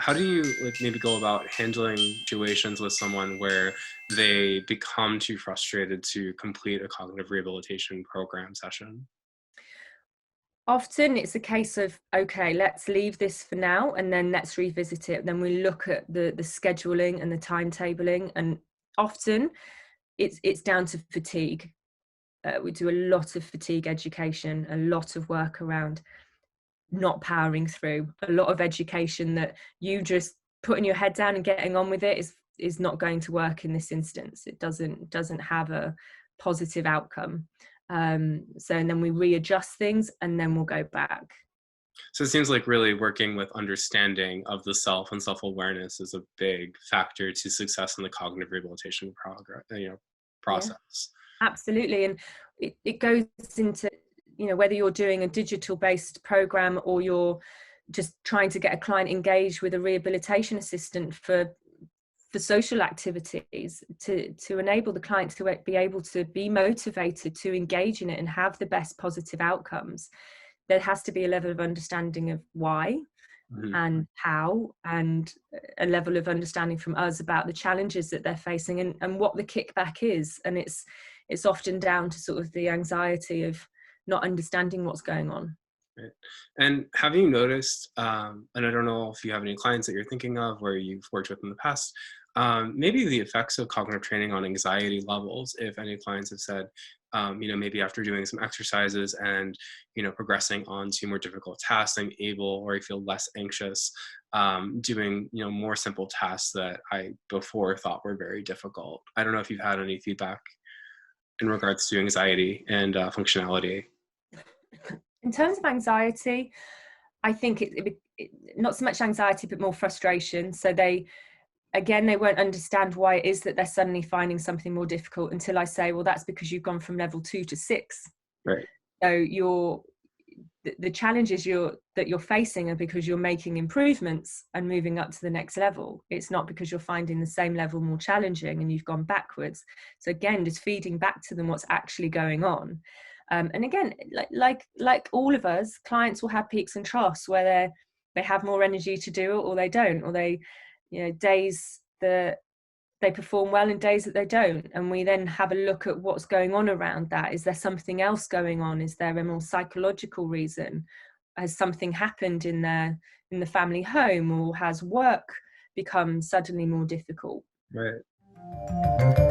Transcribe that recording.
how do you like maybe go about handling situations with someone where they become too frustrated to complete a cognitive rehabilitation program session? Often it's a case of, okay, let's leave this for now and then let's revisit it. Then we look at the scheduling and the timetabling, and often it's down to fatigue. We do a lot of fatigue education, a lot of work around not powering through. A lot of education that you just putting your head down and getting on with it is not going to work in this instance. It doesn't have a positive outcome. So and then we readjust things and then we'll go back. So it seems like really working with understanding of the self and self-awareness is a big factor to success in the cognitive rehabilitation Yeah, process. absolutely. And it goes into, whether you're doing a digital based program or you're just trying to get a client engaged with a rehabilitation assistant for social activities, to enable the client to be able to be motivated to engage in it and have the best positive outcomes. There has to be a level of understanding of why Mhm. and how, and a level of understanding from us about the challenges that they're facing, and what the kickback is. And it's often down to sort of the anxiety of not understanding what's going on. Right. And have you noticed, and I don't know if you have any clients that you're thinking of where you've worked with in the past, maybe the effects of cognitive training on anxiety levels, if any clients have said, maybe after doing some exercises and, progressing on to more difficult tasks, I'm able, or I feel less anxious, doing, more simple tasks that I before thought were very difficult. I don't know if you've had any feedback in regards to anxiety and functionality. In terms of anxiety, I think not so much anxiety, but more frustration. So they won't understand why it is that they're suddenly finding something more difficult until I say, well, that's because you've gone from level 2 to 6. Right. So the challenges that you're facing are because you're making improvements and moving up to the next level. It's not because you're finding the same level more challenging and you've gone backwards. So again, just feeding back to them what's actually going on. And again, like all of us, clients will have peaks and troughs where they have more energy to do it or they don't, or they, days that they perform well and days that they don't. And we then have a look at what's going on around that. Is there something else going on? Is there a more psychological reason? Has something happened in the family home, or has work become suddenly more difficult? Right.